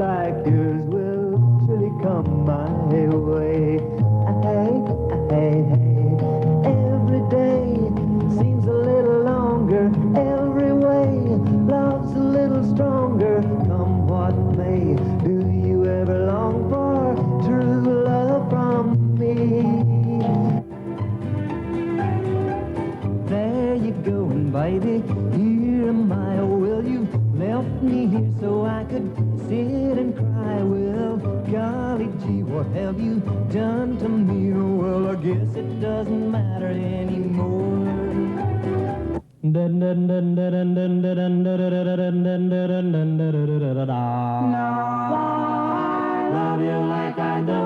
like yours will surely come my way. Hey, every day seems a little longer, every way love's a little stronger. Come what may, do you ever long for true love from me? There you go, baby, here am I. Oh, will you left me here so I could sit and cry? Well, golly gee, what have you done to me? Oh, well, I guess it doesn't matter anymore. Love you like I do.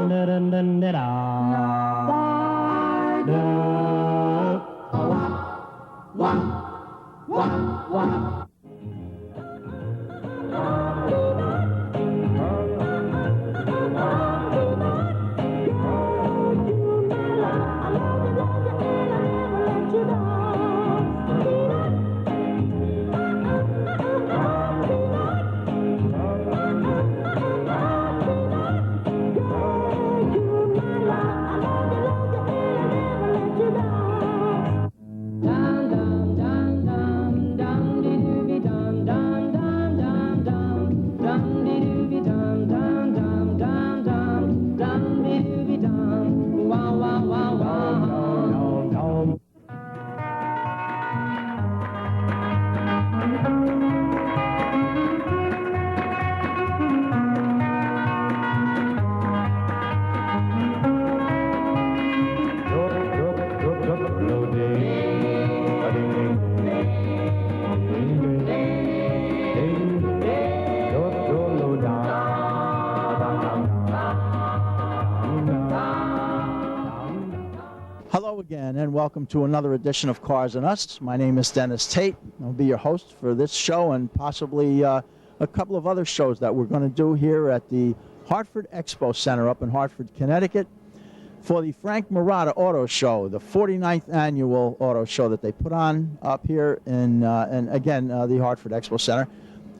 Hello again, and welcome to another edition of Cars and Us. My name is Dennis Tate. I'll be your host for this show and possibly a couple of other shows that we're going to do here at the Hartford Expo Center up in Hartford, Connecticut for the Frank Maratta Auto Show, the 49th annual auto show that they put on up here in the Hartford Expo Center.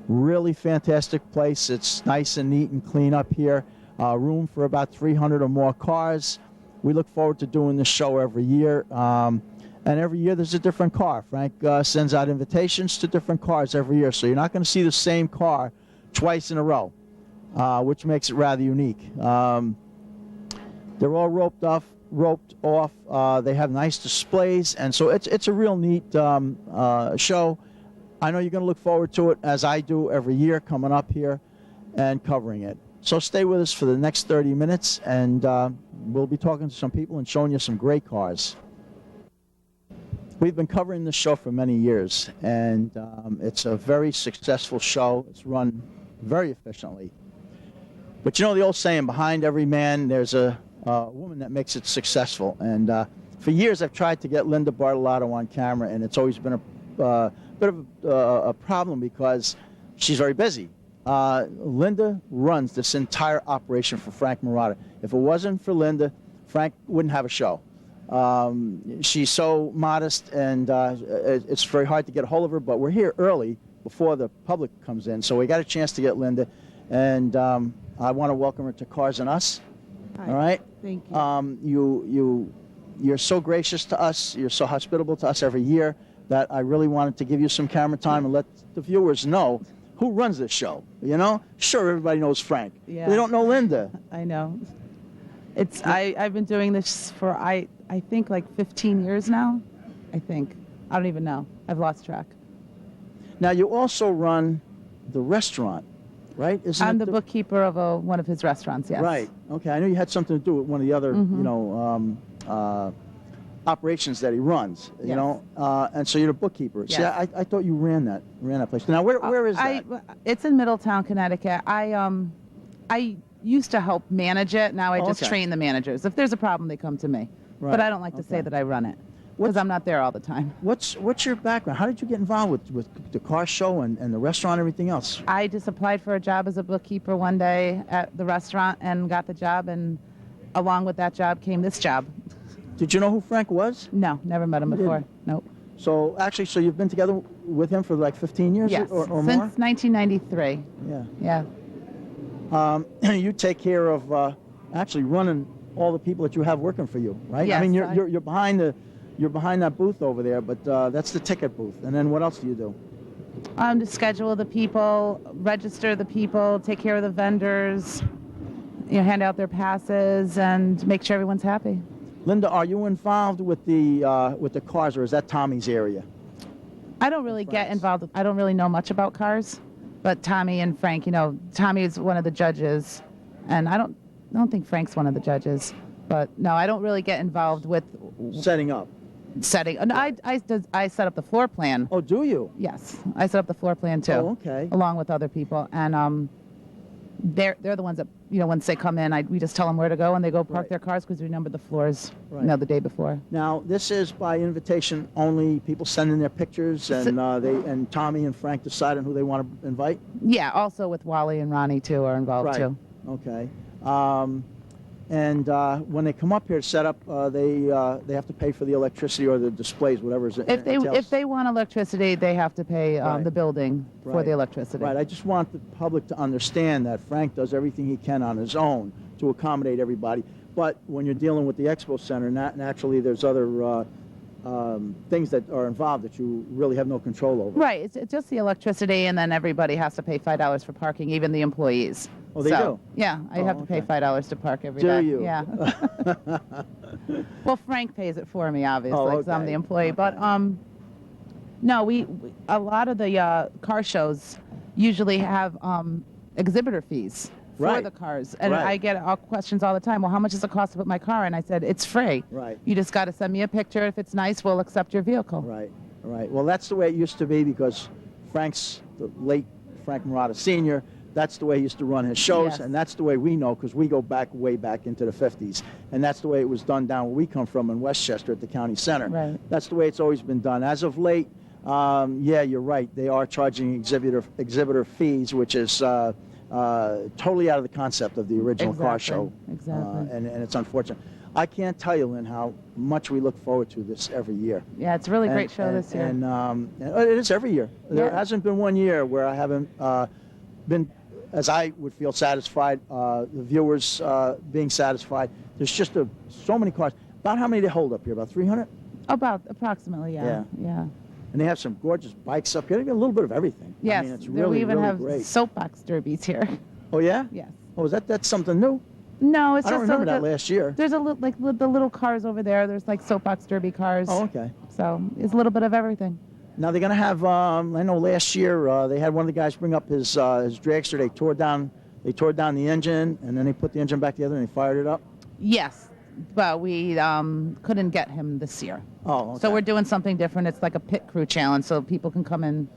Really fantastic place. It's nice and neat and clean up here. Room for about 300 or more cars. We look forward to doing this show every year, and every year there's a different car. Frank sends out invitations to different cars every year, so you're not going to see the same car twice in a row, which makes it rather unique. They're all roped off. They have nice displays, and so it's a real neat show. I know you're going to look forward to it, as I do every year, coming up here and covering it. So stay with us for the next 30 minutes, and we'll be talking to some people and showing you some great cars. We've been covering this show for many years, and it's a very successful show. It's run very efficiently. But you know the old saying, behind every man, there's a woman that makes it successful. And for years, I've tried to get Linda Bartolotto on camera, and it's always been a bit of a problem because she's very busy. Linda runs this entire operation for Frank Maratta. If it wasn't for Linda, Frank wouldn't have a show. She's so modest, and it's very hard to get a hold of her, but we're here early before the public comes in, so we got a chance to get Linda, and I want to welcome her to Cars and Us. Hi. All right? Thank you. You're so gracious to us, you're so hospitable to us every year that I really wanted to give you some camera time and let the viewers know who runs this show, you know? Sure, everybody knows Frank. Yeah. They don't know Linda. I know. I've been doing this for, I think, like 15 years now, I think. I don't even know. I've lost track. Now, you also run the restaurant, right? I'm the bookkeeper of one of his restaurants, yes. Right. Okay, I know you had something to do with one of the other, operations that he runs, you Yes. know, and so you're the bookkeeper. Yes. See, I thought you ran that place. Now, where is that? It's in Middletown, Connecticut. I used to help manage it. Now I just okay. train the managers. If there's a problem, they come to me. Right. But I don't like to say that I run it because I'm not there all the time. What's your background? How did you get involved with the car show and the restaurant and everything else? I just applied for a job as a bookkeeper one day at the restaurant and got the job, and along with that job came this job. Did you know who Frank was? No, never met him before. Nope. So you've been together with him for like 15 years Yes, or more? since 1993. Yeah. Yeah. You take care of actually running all the people that you have working for you, right? Yes, I mean, you're behind that booth over there, but that's the ticket booth. And then what else do you do? To schedule the people, register the people, take care of the vendors, hand out their passes, and make sure everyone's happy. Linda, are you involved with the cars, or is that Tommy's area? I don't really get involved. I don't really know much about cars, but Tommy and Frank, Tommy is one of the judges, and I don't think Frank's one of the judges. But no, I don't really get involved with setting up. And I set up the floor plan. Oh, do you? Yes, I set up the floor plan too. Oh, okay. Along with other people, and they're the ones that once they come in, we just tell them where to go, and they go park their cars because we numbered the floors, the day before. Now this is by invitation only. People send in their pictures, and and Tommy and Frank decide on who they want to invite. Yeah, also with Wally and Ronnie too are involved too. Okay. And when they come up here to set up, they have to pay for the electricity or the displays, whatever is. If they want electricity, they have to pay the building for the electricity. Right. I just want the public to understand that Frank does everything he can on his own to accommodate everybody. But when you're dealing with the Expo Center, naturally there's other things that are involved that you really have no control over. Right. It's just the electricity, and then everybody has to pay $5 for parking, even the employees. Oh, they do? Yeah, I have to pay $5 to park every day. Do you? Yeah. Well, Frank pays it for me, obviously, because I'm the employee. Okay. But no, a lot of the car shows usually have exhibitor fees for the cars, and I get questions all the time. Well, how much does it cost to put my car in? I said it's free. Right. You just got to send me a picture. If it's nice, we'll accept your vehicle. Right. Right. Well, that's the way it used to be because the late Frank Maratta Sr., that's the way he used to run his shows, and that's the way we know because we go way back into the 50s. And that's the way it was done down where we come from in Westchester at the county center. Right. That's the way it's always been done. As of late, yeah, you're right. They are charging exhibitor fees, which is totally out of the concept of the original car show. Exactly. And it's unfortunate. I can't tell you, Lynn, how much we look forward to this every year. Yeah, it's a really great show this year. And it is every year. There hasn't been one year where I haven't been, as I would feel, satisfied, the viewers being satisfied. There's just so many cars. About how many they hold up here? About 300? About approximately, yeah. And they have some gorgeous bikes up here. They got a little bit of everything. Yes, I mean, it's really, we even really have great. soapbox derbies here. Oh, yeah? Yes. Oh, that's something new? No, it's I don't just remember that last year. There's the little cars over there. There's like soapbox derby cars. Oh, okay. So it's a little bit of everything. Now they're going to have, I know last year they had one of the guys bring up his dragster. They tore down the engine, and then they put the engine back together and they fired it up. Yes, but we couldn't get him this year. Oh, okay. So we're doing something different. It's like a pit crew challenge, so people can come and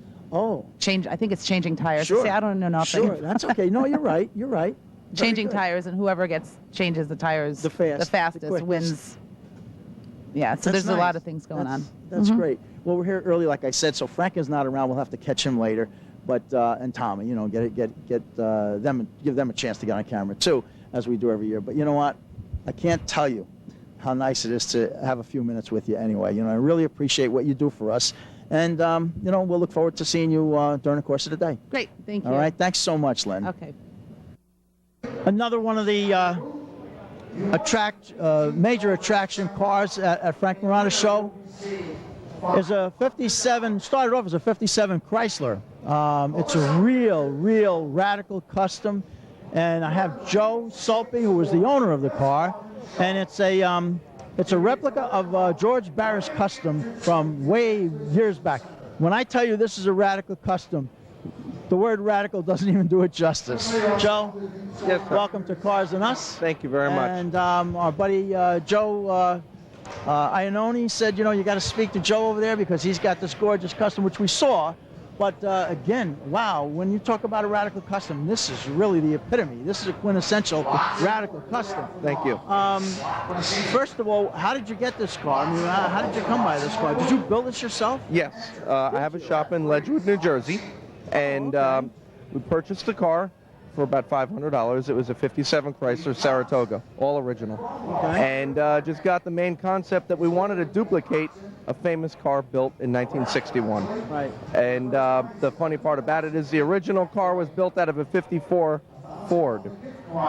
change. I think it's changing tires. Sure. See, I don't know nothing. Sure, that's okay. No, you're right. You're right. Changing tires, and whoever changes the tires the fastest wins. Yeah, so there's a lot of things going on. That's great. Well, we're here early, like I said, so Frank is not around. We'll have to catch him later. But and Tommy, get them, give them a chance to get on camera too, as we do every year. But you know what? I can't tell you how nice it is to have a few minutes with you anyway. I really appreciate what you do for us. And, we'll look forward to seeing you during the course of the day. Great. Thank you. All right. Thanks so much, Lynn. Okay. Another one of the major attraction cars at Frank Maratta Show is a 57, started off as a 57 Chrysler. It's a real radical custom. And I have Joe Sulpy, who was the owner of the car. And it's a replica of George Barris Custom from way years back. When I tell you this is a radical custom, the word radical doesn't even do it justice. Joe, yes, sir. Welcome to Cars and Us. Thank you very much. And our buddy Joe Iannone said, you got to speak to Joe over there because he's got this gorgeous custom, which we saw. But again, wow, when you talk about a radical custom, this is really the epitome. This is a quintessential radical custom. Thank you. First of all, how did you get this car? I mean, how did you come by this car? Did you build this yourself? Yes. I have a shop in Ledgewood, New Jersey, and we purchased the car for about $500. It was a 57 Chrysler Saratoga, all original. Okay. And just got the main concept that we wanted to duplicate a famous car built in 1961. Right. And the funny part about it is the original car was built out of a 54 Ford.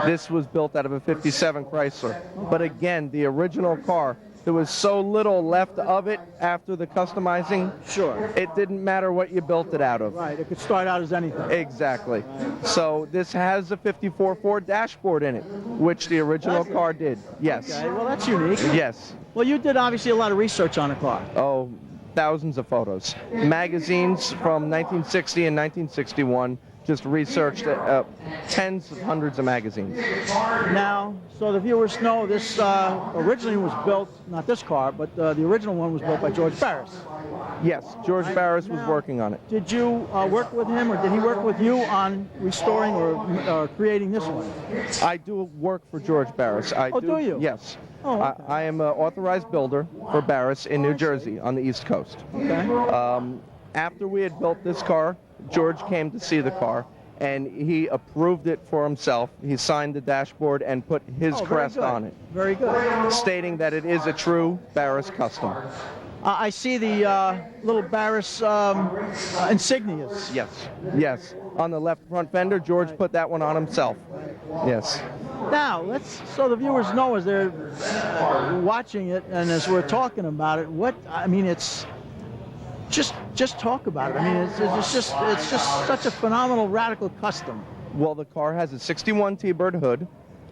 This was built out of a 57 Chrysler. But again, the original car, there was so little left of it after the customizing. Sure. It didn't matter what you built it out of. Right, it could start out as anything. Exactly. So this has a 54 Ford dashboard in it, which the original car did. Yes. Okay, well, that's unique. Yes. Well, you did obviously a lot of research on the car. Oh, thousands of photos. Magazines from 1960 and 1961. Just researched tens of hundreds of magazines. Now, so the viewers know this originally was built, not this car, but the original one was built by George Barris. Yes, George Barris was working on it. Did you work with him, or did he work with you on restoring or creating this one? I do work for George Barris. Do you? Yes. Oh, okay. I am an authorized builder for Barris in New Jersey on the East Coast. Okay. After we had built this car, George came to see the car, and he approved it for himself. He signed the dashboard and put his crest on it. Very good. Stating that it is a true Barris custom. I see the little Barris insignias. Yes, yes. On the left front fender, George put that one on himself. Yes. Now, so the viewers know as they're watching it and as we're talking about it, it's just talk about it. I mean, it's just such a phenomenal radical custom. Well, the car has a 61 T-Bird hood,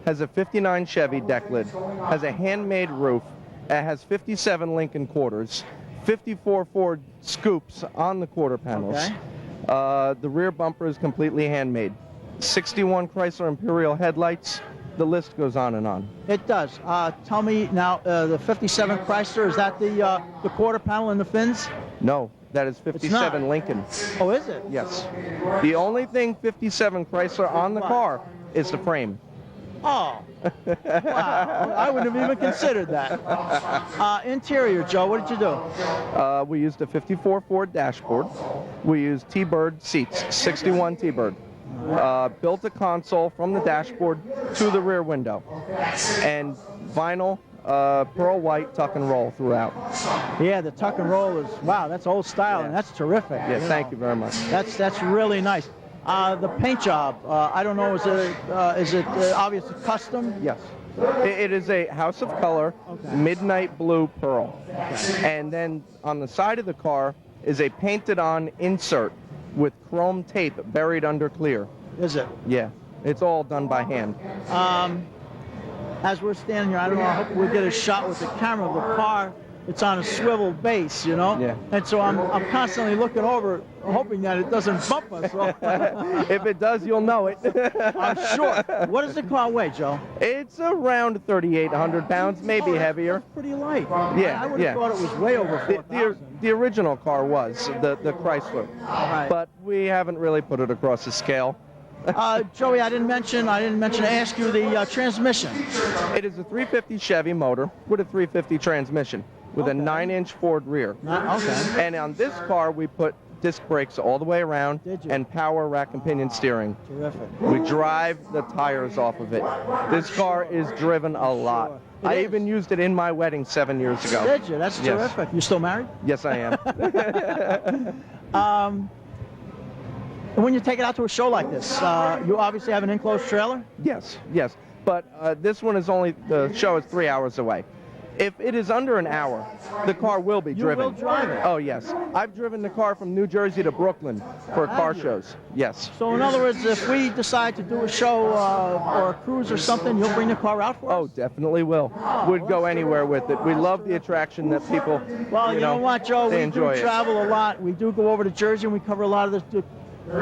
has a 59 Chevy deck lid, has a handmade roof, it has 57 Lincoln quarters, 54 Ford scoops on the quarter panels. Okay. The rear bumper is completely handmade. 61 Chrysler Imperial headlights. The list goes on and on. It does. Tell me now, the 57 Chrysler, is that the quarter panel and the fins? No, that is 57 Lincoln. Oh, is it? Yes. The only thing 57 Chrysler on the car is the frame. Oh, wow. I wouldn't have even considered that. Interior, Joe, what did you do? We used a 54 Ford dashboard. We used T-Bird seats, 61 T-Bird. Built a console from the dashboard to the rear window. And vinyl, pearl white tuck and roll throughout. Yeah, the tuck and roll is, wow, that's old style, and that's terrific. Yeah, thank you very much. That's really nice. The paint job, I don't know, is it obviously custom? Yes. It is a House of Color, midnight blue pearl. And then on the side of the car is a painted on insert with chrome tape buried under clear. Is it? Yeah. It's all done by hand. As we're standing here, I don't know, I hope we get a shot with the camera of the car. It's on a swivel base, you know? Yeah. And so I'm constantly looking over, hoping that it doesn't bump us. If it does, you'll know it. I'm sure. What does the car weigh, Joe? It's around 3,800 pounds, maybe heavier. That's pretty light. Yeah, I would have thought it was way over 4,000. The original car was the Chrysler, Right. but we haven't really put it across the scale. Joey, I didn't mention to ask you the transmission. It is a 350 Chevy motor with a 350 transmission with a 9-inch Ford rear. Okay. And on this car, we put disc brakes all the way around and power rack and pinion steering. Terrific. We drive the tires off of it. This car is driven a lot. Sure. I even used it in my wedding 7 years ago. Did you? That's terrific. You still married? Yes, I am. When you take it out to a show like this, you obviously have an enclosed trailer? Yes, yes. But this one is only, the show is 3 hours away. If it is under an hour, the car will be driven. You will drive it? Oh, yes. I've driven the car from New Jersey to Brooklyn for car shows. Yes. So in other words, if we decide to do a show or a cruise or something, you'll bring the car out for us? Oh, definitely will. We'd go anywhere with it. We love the attraction that people, well, you know what, Joe? they We enjoy do travel a lot. We do go over to Jersey, and we cover a lot of the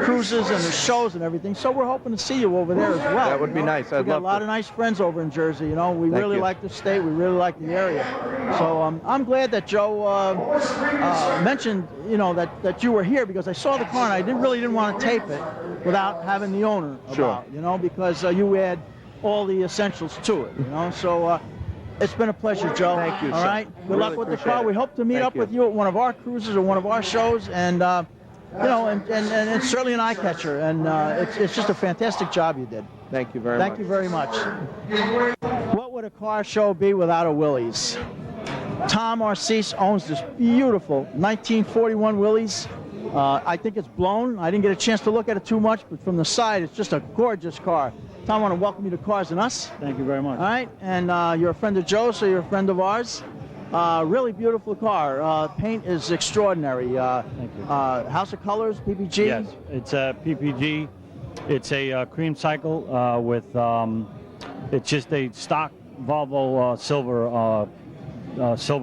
cruises and the shows and everything. So we're hoping to see you over there as well. That would be nice. I'd We got love a lot to. of nice friends over in Jersey. You know, we Thank really you. like the state. We really like the area. So I'm glad that Joe mentioned, you know, that you were here, because I saw the car and I really didn't want to tape it without having the owner about, you know, because you add all the essentials to it, you know. So it's been a pleasure, Joe. Thank you, All sir. right. Good luck Really with the appreciate car. it. We hope to meet Thank up you. with you at one of our cruises or one of our shows, and you know, and it's certainly an eye catcher, and it's just a fantastic job you did. Thank you very much. Thank you very much. What would a car show be without a Willys? Tom Arcese owns this beautiful 1941 Willys. I think it's blown. I didn't get a chance to look at it too much, but from the side, it's just a gorgeous car. Tom, I want to welcome you to Cars and Us. Thank you very much. All right, and you're a friend of Joe's, so you're a friend of ours. Really beautiful car. Paint is extraordinary. Thank you. House of Colors, PPG. Yes, it's a PPG. It's a cream cycle with, it's just a stock Volvo silver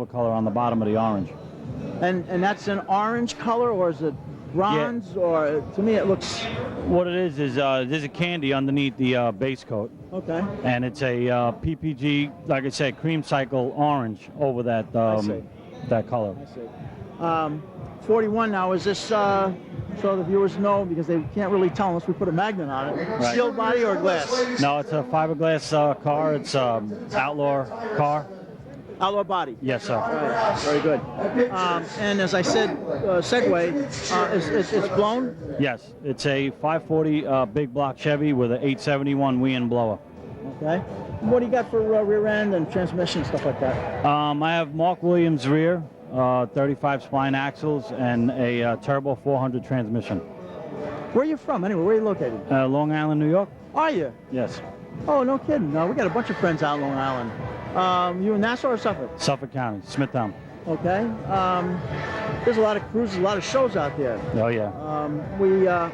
color on the bottom of the orange. And that's an orange color, or is it bronze? Yeah. Or to me it looks... What it is there's a candy underneath the base coat. Okay. And it's a PPG, like I said, cream cycle orange over that that color. I see. 41 now, is this, so the viewers know, because they can't really tell unless we put a magnet on it, Right. Steel body or glass? No, it's a fiberglass car. It's outlaw car. Outlaw body? Yes, sir. Right. Very good. And as I said, Segway, it's blown? Yes, it's a 540 big block Chevy with an 871 Wien blower. Okay. What do you got for rear end and transmission and stuff like that? I have Mark Williams rear, 35 spline axles, and a turbo 400 transmission. Where are you from anyway? Where are you located? Long Island, New York? Are you? Yes. Oh, no kidding. No, we got a bunch of friends out in Long Island. You in Nassau or Suffolk? Suffolk County, Smithtown. Okay. There's a lot of cruises, a lot of shows out there. Oh, yeah.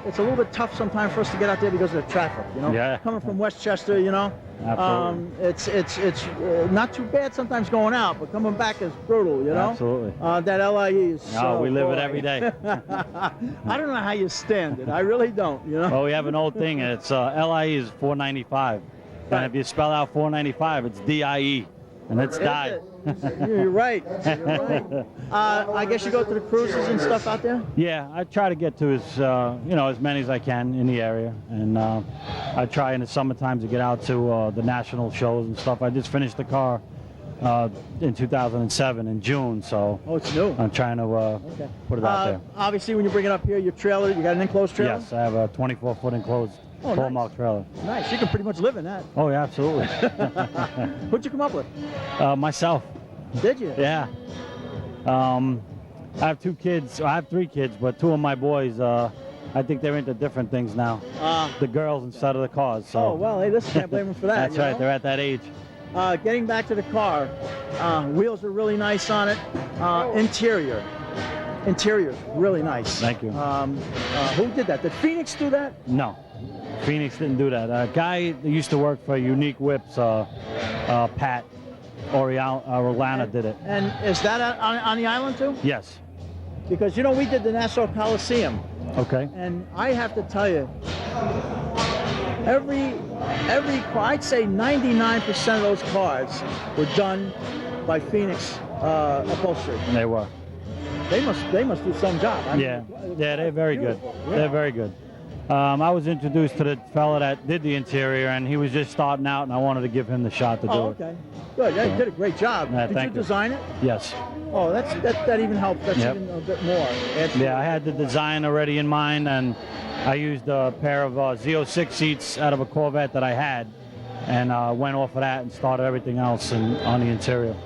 It's a little bit tough sometimes for us to get out there because of the traffic, you know? Yeah. Coming from Westchester, you know? Absolutely. It's not too bad sometimes going out, but coming back is brutal, you know? Absolutely. That LIE is so we live it boring. every day. I don't know how you stand it. I really don't, you know? Well, we have an old thing, and it's LIE is 495. Right. And if you spell out 495, it's DIE, and it's die. You're right. You're right. I guess you go to the cruises and stuff out there? Yeah, I try to get to as many as I can in the area, and I try in the summertime to get out to the national shows and stuff. I just finished the car in 2007 in June, so Oh, it's new. I'm trying to put it out there. Obviously, when you bring it up here, your trailer, you got an enclosed trailer? Yes, I have a 24-foot enclosed Oh, full nice. mark trailer. Nice. You can pretty much live in that. Oh, yeah, absolutely. What'd you come up with? Myself. Did you? Yeah. I have 2 kids. I have 3 kids, but 2 of my boys, I think they're into different things now. The girls instead of the cars. So. Oh, well, hey, listen, can't blame them for that. That's you right. know? They're at that age. Getting back to the car, wheels are really nice on it. Interior's really nice. Thank you. Who did that? Did Phoenix do that? No, Phoenix didn't do that. A guy that used to work for Unique Whips, Pat Orellana, did it. And is that on the island too? Yes. Because, you know, we did the Nassau Coliseum. Okay. And I have to tell you, every car, I'd say 99% of those cars were done by Phoenix upholstery. They were. They must do some job. I mean, Yeah, they're very good. Yeah. They're very good. I was introduced to the fella that did the interior, and he was just starting out, and I wanted to give him the shot to do Oh, it. okay. Good. Yeah, you did a great job. Yeah, Did you thank you. design it? Yes. Oh, that even helps. That's Yep. even a bit more. Yeah, I had the design already in mind, and I used a pair of Z06 seats out of a Corvette that I had, and went off of that and started everything else on the interior.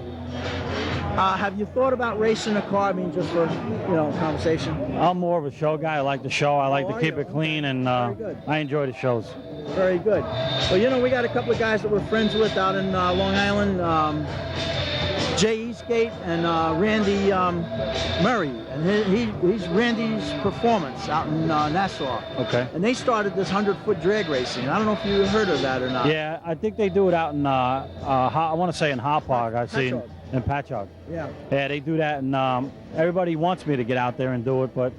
Have you thought about racing a car? I mean, just for, conversation. I'm more of a show guy. I like the show. I like Oh, to are keep you? it clean, and Very good. I enjoy the shows. Very good. Well, we got a couple of guys that we're friends with out in Long Island. Jay Eastgate and Randy Murray, and he's Randy's Performance out in Nassau. Okay. And they started this 100-foot drag racing. I don't know if you heard of that or not. Yeah, I think they do it out in, I want to say in Hauppauge. I've seen Patchogue. in Patchogue. Yeah. Yeah, they do that, and everybody wants me to get out there and do it, but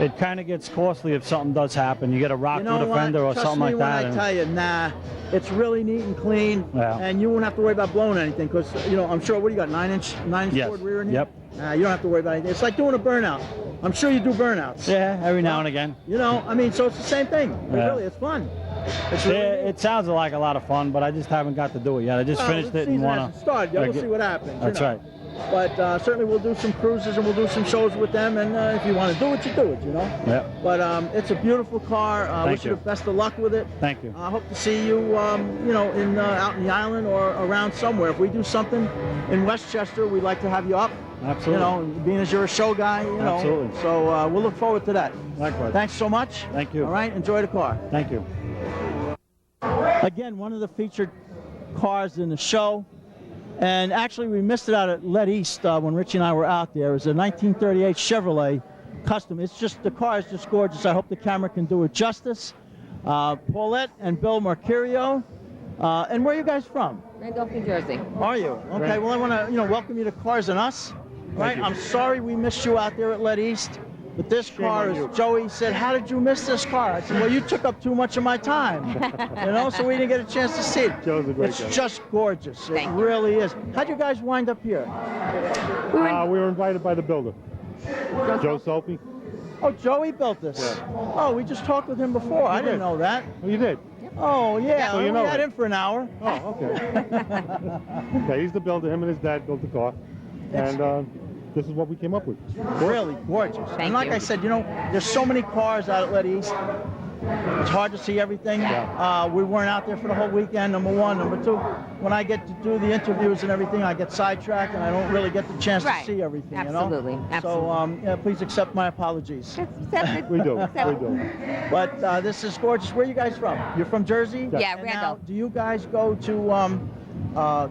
it kind of gets costly if something does happen. You get a rock You know through the what? fender or Trust something me like that. when I tell you, nah, it's really neat and clean, Yeah. and you won't have to worry about blowing anything because, I'm sure, what do you got, 9-inch Yes. Ford rear in here? Yep. Nah, you don't have to worry about anything. It's like doing a burnout. I'm sure you do burnouts. Yeah, every now and again. So it's the same thing. Yeah. Really, it's fun. It's Yeah, really neat. it sounds like a lot of fun, but I just haven't got to do it yet. I just Well, finished the it and season want hasn't started yet. We'll see what happens. That's right. But certainly we'll do some cruises and we'll do some shows with them. And if you want to do it, you do it, Yeah. But it's a beautiful car. Wish you you. the best of luck with it. Thank you. I hope to see you, out in the island or around somewhere. If we do something in Westchester, we'd like to have you up. Absolutely. You know, being as you're a show guy, you know. Absolutely. So we'll look forward to that. Likewise. Thanks so much. Thank you. All right, enjoy the car. Thank you. Again, one of the featured cars in the show. And actually, we missed it out at Let East when Richie and I were out there. It was a 1938 Chevrolet Custom. It's just, the car is just gorgeous. I hope the camera can do it justice. Paulette and Bill Mercurio. And where are you guys from? Randolph, New Jersey. Are you? Okay, well, I want to, welcome you to Cars and Us. Right? I'm sorry we missed you out there at Let East. But this car is, Joey said, how did you miss this car? I said, well, you took up too much of my time. So we didn't get a chance to see it. Joe's a great It's guy. just gorgeous. Thank It you. really is. How'd you guys wind up here? We were We were invited by the builder, Joe Sophie. Oh, Joey built this. Yeah. Oh, we just talked with him before. I didn't did. know that. Oh, you did? Oh, yeah. So you we know had it. him for an hour. Oh, okay. Okay, he's the builder. Him and his dad built the car. And this is what we came up with. Really gorgeous. Thank and like you. I said, there's so many cars out at Let East. It's hard to see everything. Yeah. We weren't out there for the whole weekend, number one. Number two, when I get to do the interviews and everything, I get sidetracked and I don't really get the chance Right. to see everything, Absolutely. So, please accept my apologies. accepted. We do. We do. But this is gorgeous. Where are you guys from? You're from Jersey? Yeah, And Randolph. Now, do you guys go to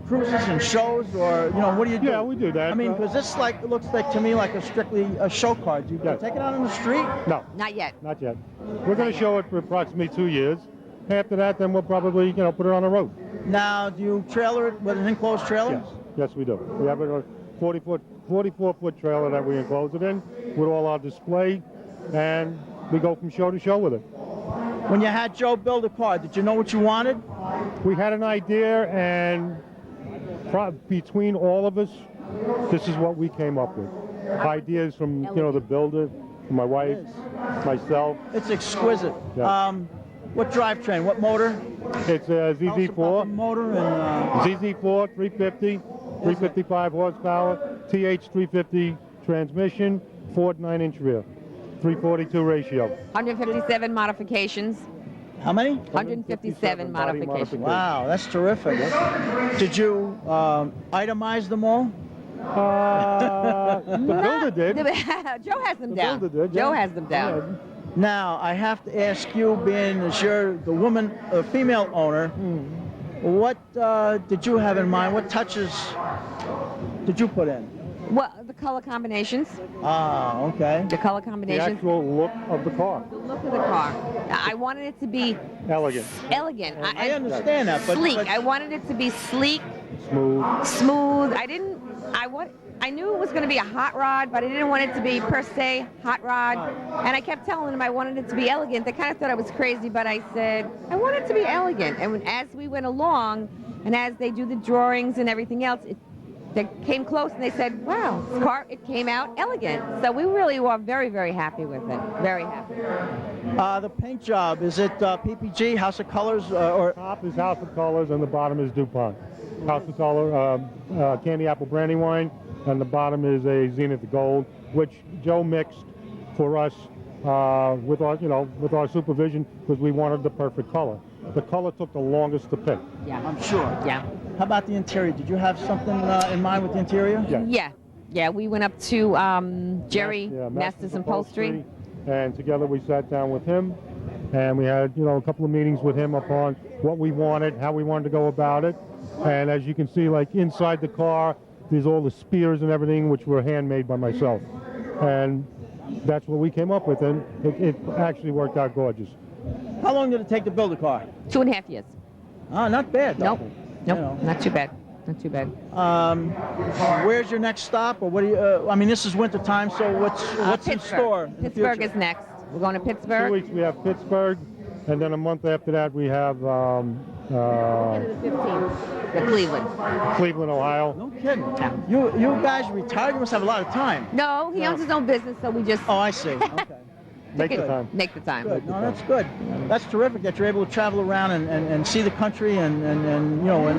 cruises and shows, or what do you do? Yeah, we do that. I mean, because this looks like to me like a strictly a show car. Do you Yeah. take it out on the street? No, Not yet. not yet. We're going to show it for approximately 2 years. After that, then we'll probably, put it on the road. Now, do you trailer it with an enclosed trailer? Yes. Yes, we do. We have a 44-foot trailer that we enclose it in with all our display, and we go from show to show with it. When you had Joe build a car, did you know what you wanted? We had an idea, and between all of us, this is what we came up with. Ideas from, the builder, from my wife, myself. It's exquisite. Yeah. What drivetrain? What motor? It's a Tell us about the ZZ4, motor and ZZ4 350, 355 horsepower, TH 350 transmission, Ford 9-inch rear, 342 ratio. 157 modifications. how many? 157 body modifications. Wow, that's terrific. Did you itemize them all? The builder did. Joe has them The down. builder did, Joe yeah. has them down. Now, I have to ask you, being as you're the female owner, what did you have in mind? What touches did you put in? Well, the color combinations. Ah, okay. The color The combinations. actual look of the car. The look of the car. I wanted it to be Elegant, elegant. I understand that, but sleek. but- I wanted it to be sleek, smooth. smooth. I knew it was going to be a hot rod, but I didn't want it to be per se hot rod. And I kept telling them I wanted it to be elegant. They kind of thought I was crazy, but I said I want it to be elegant. And as we went along, and as they do the drawings and everything else, they came close and they said, "Wow, this car! It came out elegant." So we really were very, very happy with it. Very happy. the paint job, is it PPG, House of Colors, or Top is House of Colors and the bottom is DuPont. House of Color, Candy Apple Brandywine, and the bottom is a Zenith Gold, which Joe mixed for us with our supervision because we wanted the perfect color. The color took the longest to pick. Yeah. I'm sure. Yeah. How about the interior? Did you have something in mind with the interior? Yeah. Yeah, we went up to Jerry Yeah, Masters Upholstery. And together we sat down with him, and we had a couple of meetings with him upon what we wanted, how we wanted to go about it. And as you can see, like inside the car, there's all the spears and everything, which were handmade by myself. And that's what we came up with, and it actually worked out gorgeous. How long did it take to build a car? 2.5 years. Ah, not bad. though. Nope, not too bad. Not too bad. Where's your next stop, or what do you? I mean, this is winter time, so what's in Pittsburgh. store? in the Pittsburgh future? is next. We're going to 2 Pittsburgh. weeks we have Pittsburgh, and then a month after that we have The Cleveland. Cleveland, Ohio. No kidding. You guys retired? You must have a lot of time. No, he owns his own business, so we just Oh, I see. Okay. Make the time. make the time. Good. No, that's good. That's terrific that you're able to travel around and see the country and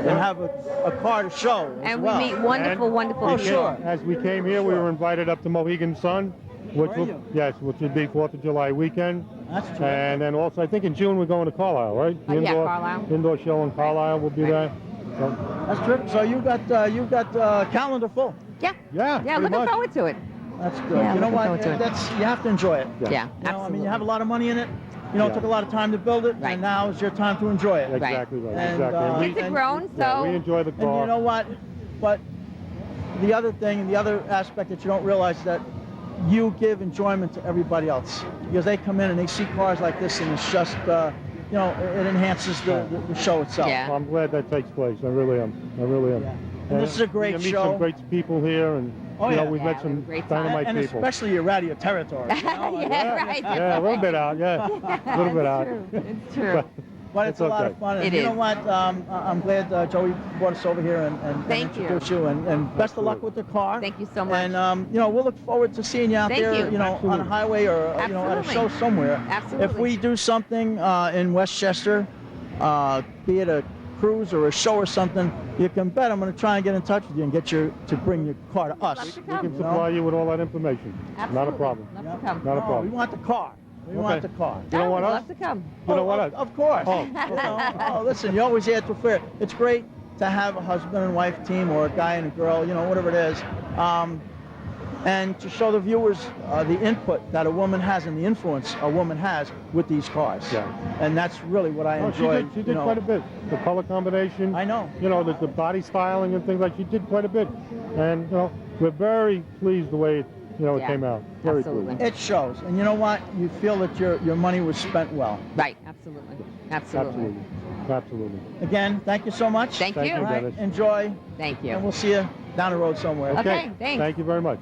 have a car to show as And well. we meet wonderful, And wonderful Oh, we people. sure. came- As we came here, we were invited up to Mohegan Sun, which Were will, you? yes, which would be 4th of July weekend. That's terrific. And then also, I think in June we're going to Carlisle, right? The Yeah, Carlisle. Indoor show in Carlisle will be there. So, That's terrific. So you've got calendar full. Yeah. Yeah, pretty Looking much. forward to it. That's good. Yeah, you know looking what? forward to it. You have to enjoy it. Yeah, You know, absolutely. I mean, you have a lot of money in it. You know, it Yeah. took a lot of time to build it, Right. and now is your time to enjoy it. Exactly right. And, Exactly. And Kids have grown, so yeah, we enjoy the And car. you know what? But the other thing, the other aspect that you don't realize is that you give enjoyment to everybody else because they come in and they see cars like this, and it's just, you know, it enhances the show itself. Yeah. I'm glad that takes place. I really am. I really am. Yeah. And this is a great you meet show. some great people here, and Oh, you know yeah. we've Yeah, met we some have a great time. dynamite And people. especially you're out of your territory. You know? Yeah, right. Yeah, a little bit out. Yeah, a little bit out. It's true. But it's a lot of okay. fun. And It you know is. what? I'm glad Joey brought us over here and Thank you. introduced you. And best of luck with the car. Thank you so much. And you know, we'll look forward to seeing you out Thank there, you. know, on a highway or you know, at a Absolutely. show somewhere. Absolutely. If we do something in Westchester, be it a cruise or a show or something, you can bet I'm going to try and get in touch with you and get you to bring your car to us. Love to We come. can You supply know? you with all that information. Absolutely. Not a problem. Love Yeah. to come. Not a No, problem. We want the car. We Okay. want the car. You know what Love else? to come. You know what of, else? of course. Oh. You know, oh, listen, you always add to fair. It's great to have a husband and wife team or a guy and a girl, you know, whatever it is, and to show the viewers the input that a woman has and the influence a woman has with these cars. Yeah. And that's really what I Oh, enjoy. she you did know. quite a bit. The color combination. I know. You know, the body styling and things like she did quite a bit. And, you know, we're very pleased the way, you know, it Yeah, came out. Very absolutely. pleased. It shows. And you know what? You feel that your money was spent well. Right. Absolutely. Absolutely. Absolutely. Absolutely. Again, thank you so much. Thank Thank you. you, All right, Dennis. enjoy. Thank And you. we'll see you down the road somewhere. Okay, thanks. Thank you very much.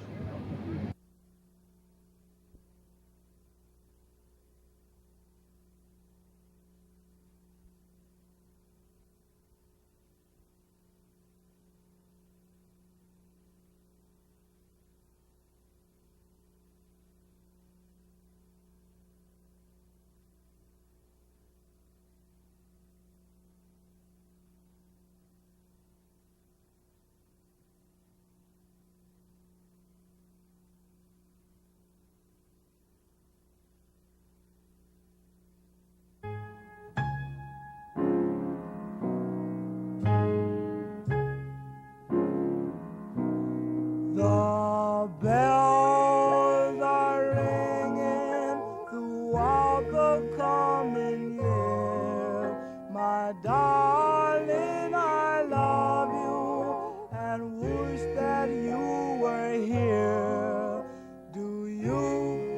The bells are ringing throughout the coming year. My darling, I love you and wish that you were here. Do you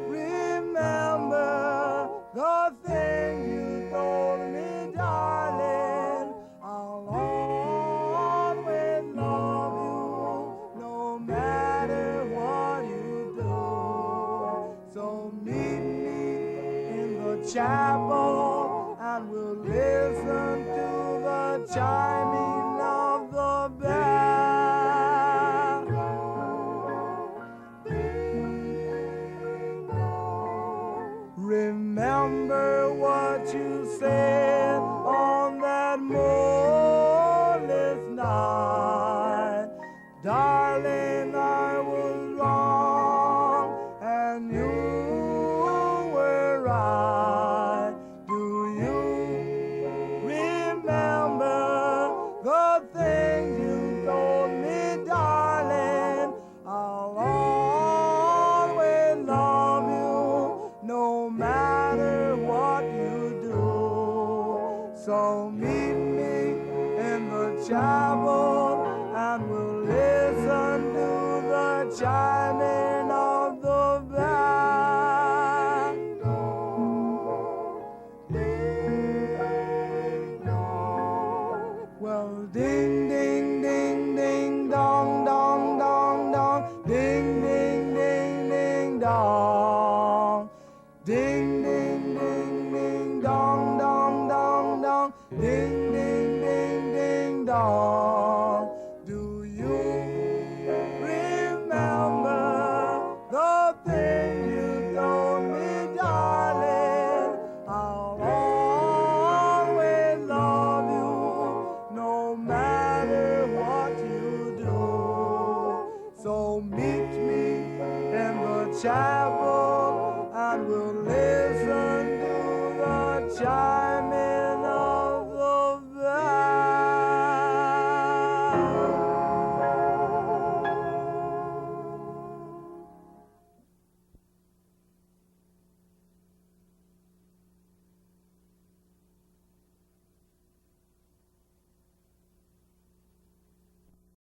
remember the things you told me, darling? I'll always love you no matter what you do. So meet me in the chapel and we'll listen to the chiming of the bell. Remember what you said on that moonless night. Darling, I was wrong and you were right. Do you remember the things you told me, darling? I'll always love you no matter what you do. So meet me in the chapel and we'll